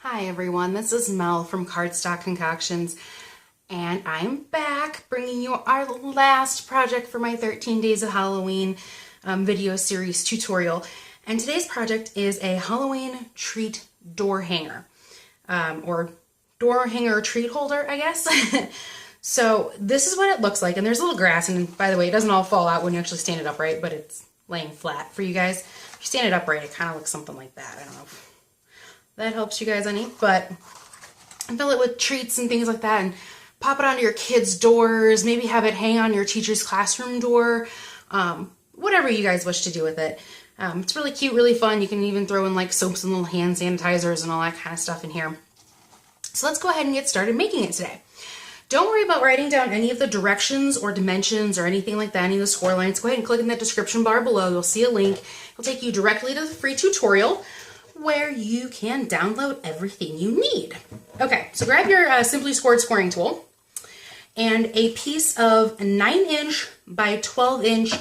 Hi everyone, this is Mel from Cardstock Concoctions, and I'm back bringing you our last project for my 13 Days of Halloween video series tutorial. And today's project is a Halloween treat door hanger, or door hanger treat holder, I guess. So this is what it looks like, and there's a little grass, and by the way, it doesn't all fall out when you actually stand it upright, but it's laying flat for you guys. If you stand it upright, it kind of looks something like that. I don't know if that helps you guys any, but fill it with treats and things like that and pop it onto your kids' doors, maybe have it hang on your teacher's classroom door, whatever you guys wish to do with it. It's really cute, really fun. You can even throw in like soaps and little hand sanitizers and all that kind of stuff in here. So let's go ahead and get started making it today. Don't worry about writing down any of the directions or dimensions or anything like that, any of the score lines. Go ahead and click in that description bar below. You'll see a link. It'll take you directly to the free tutorial where you can download everything you need. Okay, so grab your Simply Scored scoring tool and a piece of 9-inch by 12-inch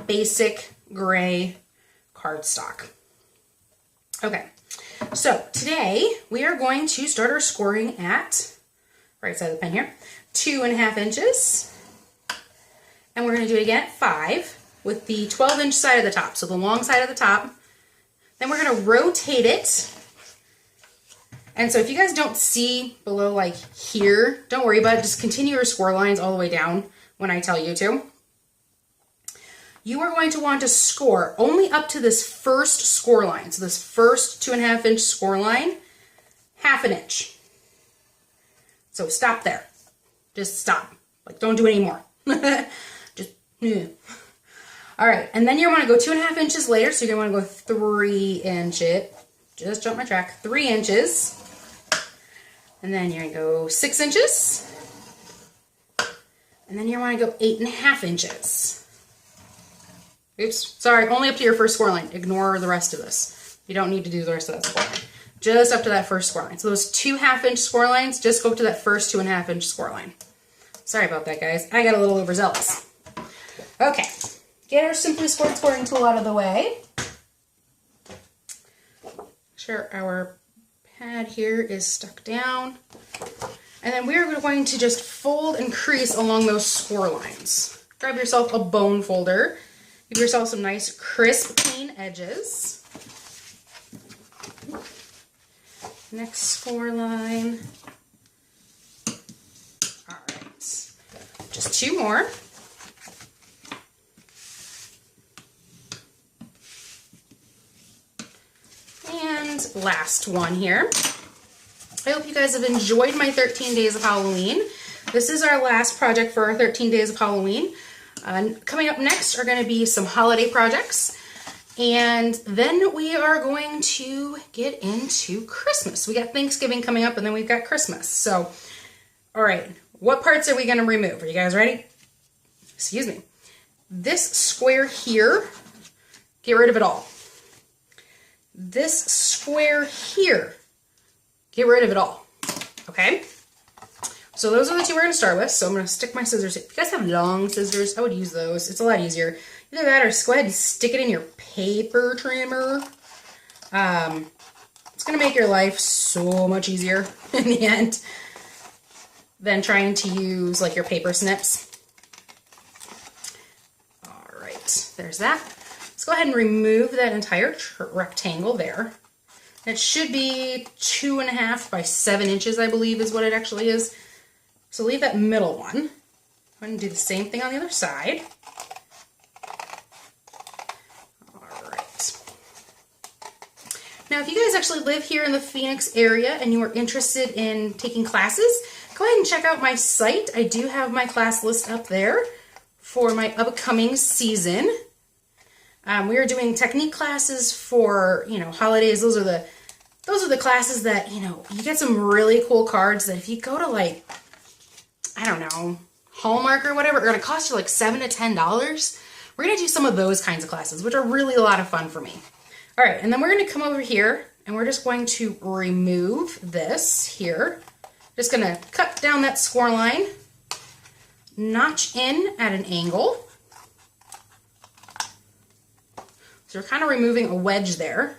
basic gray cardstock. Okay, so today we are going to start our scoring at, right side of the pen here, 2.5 inches. And we're going to do it again at 5 with the 12-inch side of the top, so the long side of the top. Then we're going to rotate it. And so if you guys don't see below like here, don't worry about it. Just continue your score lines all the way down when I tell you to. You are going to want to score only up to this first score line. So this first 2.5-inch score line, 1/2 inch. So stop there. Just stop. Like, don't do any more. Just, all right, and then you want to go 2.5 inches later, so you're going to want to go 3 inches. Just jump my track. 3 inches. And then you're going to go 6 inches. And then you want to go 8.5 inches. Oops, sorry, only up to your first score line. Ignore the rest of this. You don't need to do the rest of that score line. Just up to that first score line. So those 2 1/2-inch score lines, just go up to that first 2.5-inch score line. Sorry about that, guys. I got a little overzealous. Okay. Get our Simply Scored scoring tool out of the way. Make sure our pad here is stuck down. And then we're going to just fold and crease along those score lines. Grab yourself a bone folder. Give yourself some nice crisp, clean edges. Next score line. All right. Just 2 more. And last one here. I hope you guys have enjoyed my 13 Days of Halloween. This is our last project for our 13 Days of Halloween. Coming up next are going to be some holiday projects. And then we are going to get into Christmas. We got Thanksgiving coming up, and then we've got Christmas. So, all right, what parts are we going to remove? Are you guys ready? Excuse me. This square here, get rid of it all. This square here, get rid of it all, okay? So those are the 2 we're going to start with. So I'm going to stick my scissors. If you guys have long scissors, I would use those. It's a lot easier. Either that or go ahead and stick it in your paper trimmer. It's going to make your life so much easier in the end than trying to use like your paper snips. All right, there's that. Let's go ahead and remove that entire rectangle there. It should be 2.5 by 7 inches, I believe is what it actually is. So leave that middle one. Go ahead and do the same thing on the other side. All right. Now, if you guys actually live here in the Phoenix area and you are interested in taking classes, go ahead and check out my site. I do have my class list up there for my upcoming season. We are doing technique classes for, holidays. Those are the classes that, you get some really cool cards that if you go to like, I don't know, Hallmark or whatever, are going to cost you like $7 to $10. We're going to do some of those kinds of classes, which are really a lot of fun for me. All right, and then we're going to come over here and we're just going to remove this here. Just going to cut down that score line, notch in at an angle. So we're kind of removing a wedge there.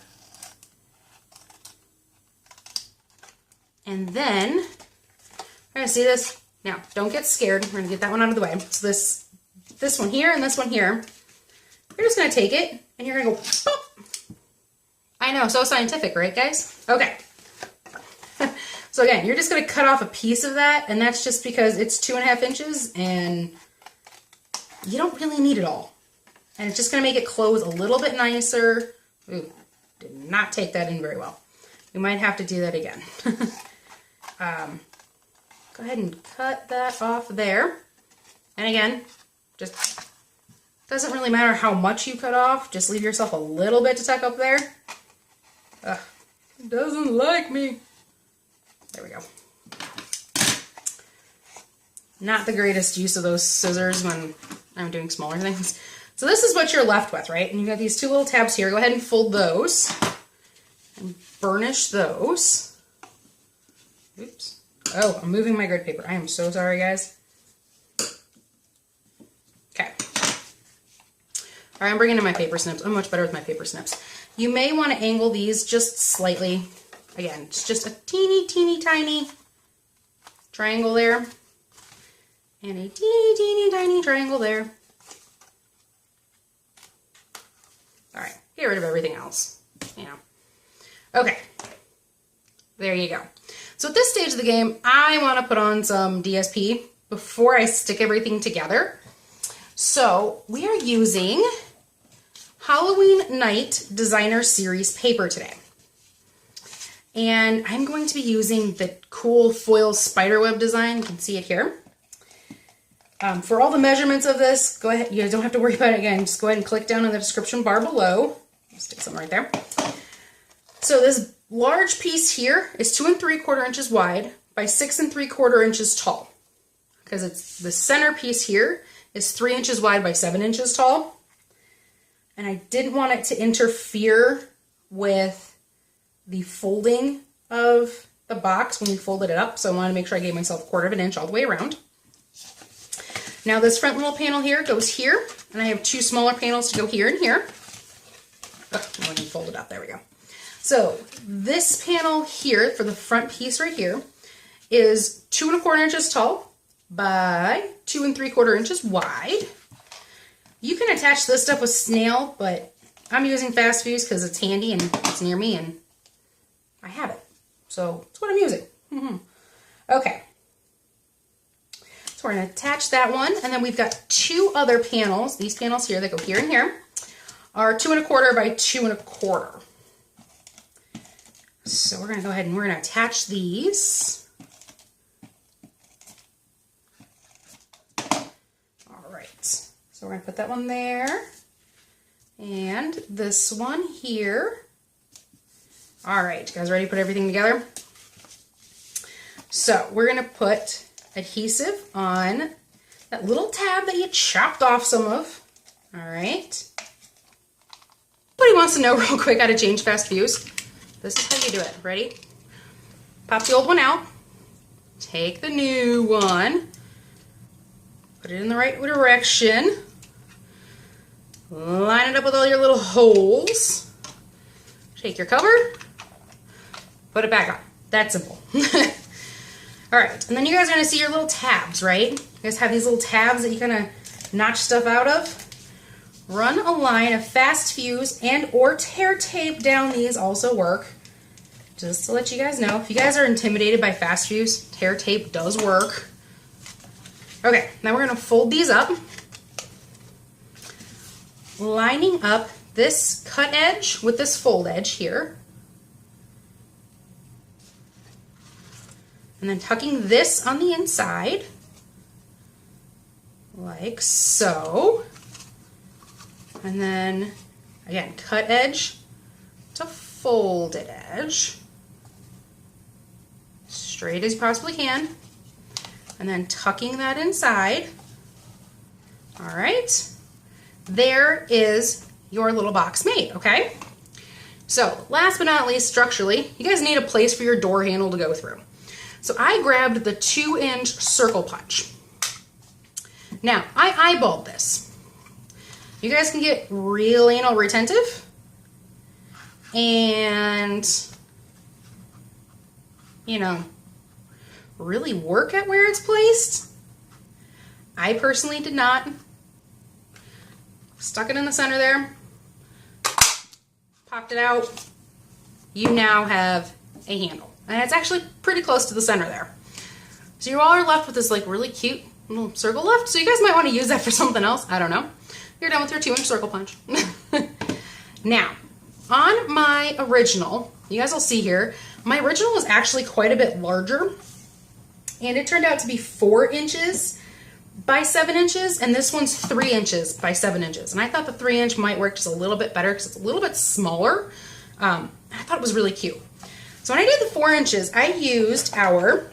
And then, we're gonna see this. Now, don't get scared. We're gonna get that one out of the way. So this one here and this one here, you're just gonna take it and you're gonna go, boop. I know, so scientific, right guys? Okay. So again, you're just gonna cut off a piece of that, and that's just because it's 2.5 inches and you don't really need it all. And it's just gonna make it close a little bit nicer. Ooh, did not take that in very well. We might have to do that again. Go ahead and cut that off there. And again, just doesn't really matter how much you cut off. Just leave yourself a little bit to tuck up there. Ugh, it doesn't like me. There we go. Not the greatest use of those scissors when I'm doing smaller things. So this is what you're left with, right? And you've got these two little tabs here. Go ahead and fold those and burnish those. Oops. Oh, I'm moving my grid paper. I am so sorry, guys. Okay. All right, I'm bringing in my paper snips. I'm much better with my paper snips. You may want to angle these just slightly. Again, it's just a teeny, teeny, tiny triangle there. And a teeny, teeny, tiny triangle there. All right, get rid of everything else. Yeah. Okay. There you go. So at this stage of the game, I want to put on some DSP before I stick everything together. So we are using Halloween Night Designer Series paper today. And I'm going to be using the cool foil spiderweb design. You can see it here. For all the measurements of this, go ahead. You guys don't have to worry about it again. Just go ahead and click down in the description bar below. I'll stick some right there. So this large piece here is 2 3/4 inches wide by 6 3/4 inches tall. Because it's the center piece here is 3 inches wide by 7 inches tall. And I didn't want it to interfere with the folding of the box when we folded it up. So I wanted to make sure I gave myself 1/4 inch all the way around. Now this front little panel here goes here, and I have 2 smaller panels to go here and here. Oh, I want to fold it up, there we go. So this panel here for the front piece right here is 2 1/4 inches tall by 2 3/4 inches wide. You can attach this stuff with snail, but I'm using fast fuse because it's handy and it's near me and I have it. So that's what I'm using. Okay. So we're going to attach that one, and then we've got 2 other panels. These panels here that go here and here are 2 1/4 by 2 1/4. So we're going to go ahead and we're going to attach these. All right. So we're going to put that one there, and this one here. All right, you guys ready to put everything together? So we're going to put adhesive on that little tab that you chopped off some of. All right. Somebody wants to know real quick how to change fast fuse. This is how you do it. Ready? Pop the old one out. Take the new one. Put it in the right direction. Line it up with all your little holes. Take your cover. Put it back on. That's simple. All right, and then you guys are gonna see your little tabs, right? You guys have these little tabs that you kind of notch stuff out of. Run a line of fast fuse and or tear tape down these also work. Just to let you guys know, if you guys are intimidated by fast fuse, tear tape does work. Okay, now we're gonna fold these up. Lining up this cut edge with this fold edge here. And then tucking this on the inside, like so. And then, again, cut edge to folded edge. Straight as you possibly can. And then tucking that inside. All right. There is your little box made, okay? So, last but not least, structurally, you guys need a place for your door handle to go through. So I grabbed the 2-inch circle punch. Now, I eyeballed this. You guys can get real anal retentive and, you know, really work at where it's placed. I personally did not. Stuck it in the center there, popped it out. You now have a handle, and it's actually pretty close to the center there. So you all are left with this like really cute little circle left. So you guys might want to use that for something else. I don't know. You're done with your 2-inch circle punch. Now, on my original, you guys will see here, my original was actually quite a bit larger, and it turned out to be 4 inches by 7 inches, and this one's 3 inches by 7 inches. And I thought the 3-inch might work just a little bit better because it's a little bit smaller. I thought it was really cute. So when I did the 4 inches, I used our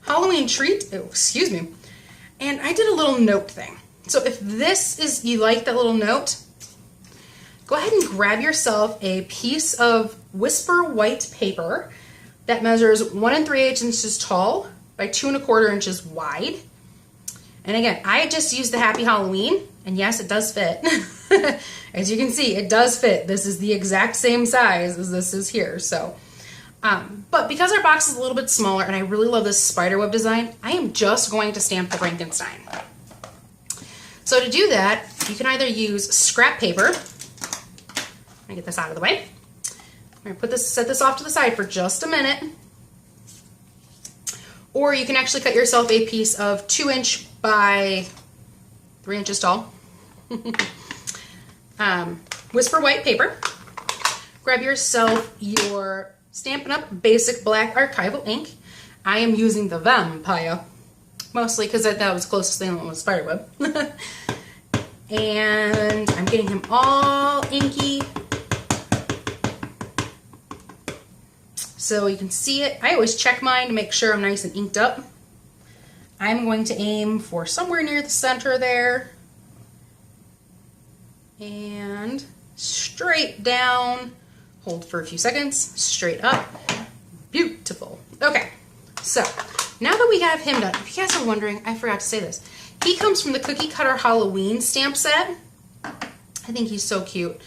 Halloween treat, excuse me, and I did a little note thing. So if this is, you like that little note, go ahead and grab yourself a piece of Whisper white paper that measures 1 3/8 inches tall by 2 1/4 inches wide. And again, I just used the Happy Halloween, and yes, it does fit. As you can see, it does fit. This is the exact same size as this is here. So, but because our box is a little bit smaller, and I really love this spiderweb design, I am just going to stamp the Frankenstein. So to do that, you can either use scrap paper. Let me get this out of the way. I'm going to set this off to the side for just a minute. Or you can actually cut yourself a piece of 2-inch by 3 inches tall Whisper white paper. Grab yourself your Stampin' Up! Basic Black Archival ink. I am using the Vampire, mostly because that was the closest thing that was spiderweb. And I'm getting him all inky, so you can see it. I always check mine to make sure I'm nice and inked up. I'm going to aim for somewhere near the center there. And straight down. Hold for a few seconds. Straight up. Beautiful. Okay, so now that we have him done, if you guys are wondering, I forgot to say this. He comes from the Cookie Cutter Halloween stamp set. I think he's so cute.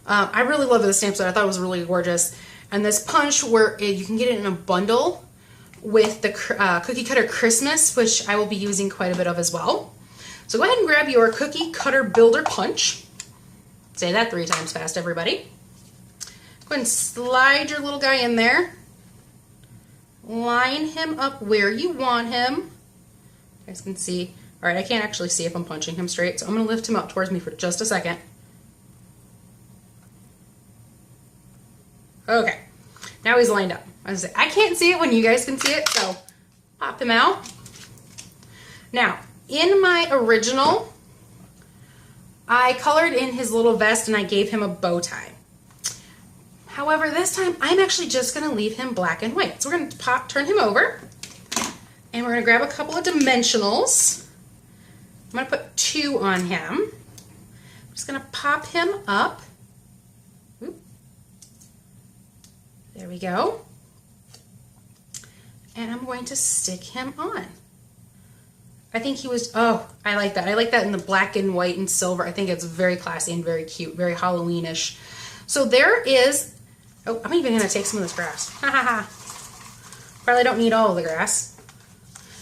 I really love this stamp set. I thought it was really gorgeous. And this punch, where you can get it in a bundle with the Cookie Cutter Christmas, which I will be using quite a bit of as well. So go ahead and grab your Cookie Cutter Builder Punch. Say that 3 times fast, everybody. Go ahead and slide your little guy in there. Line him up where you want him. You guys can see. All right, I can't actually see if I'm punching him straight, so I'm going to lift him up towards me for just a second. Okay, now he's lined up. I can't see it when you guys can see it, so pop him out. Now, in my original, I colored in his little vest and I gave him a bow tie. However, this time I'm actually just going to leave him black and white. So we're going to turn him over, and we're going to grab a couple of dimensionals. I'm going to put 2 on him. I'm just going to pop him up. Oop. There we go. And I'm going to stick him on. I think he was, oh, I like that. I like that in the black and white and silver. I think it's very classy and very cute, very Halloweenish. So there is, oh, I'm even going to take some of this grass. Ha ha ha. Probably don't need all of the grass.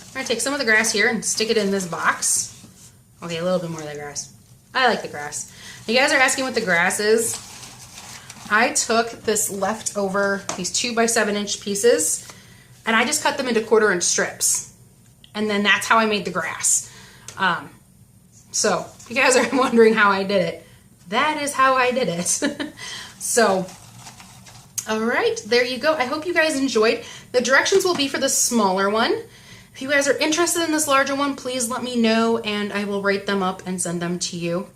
I'm going to take some of the grass here and stick it in this box. Okay, a little bit more of the grass. I like the grass. You guys are asking what the grass is. I took this leftover, these 2 by 7 inch pieces, and I just cut them into 1/4 inch strips. And then that's how I made the grass. So if you guys are wondering how I did it, that is how I did it. So, all right, there you go. I hope you guys enjoyed. The directions will be for the smaller one. If you guys are interested in this larger one, please let me know and I will write them up and send them to you.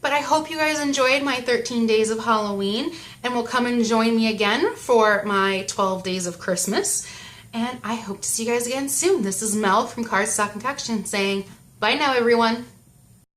But I hope you guys enjoyed my 13 days of Halloween and will come and join me again for my 12 days of Christmas. And I hope to see you guys again soon. This is Mel from Cardstock saying bye now, everyone.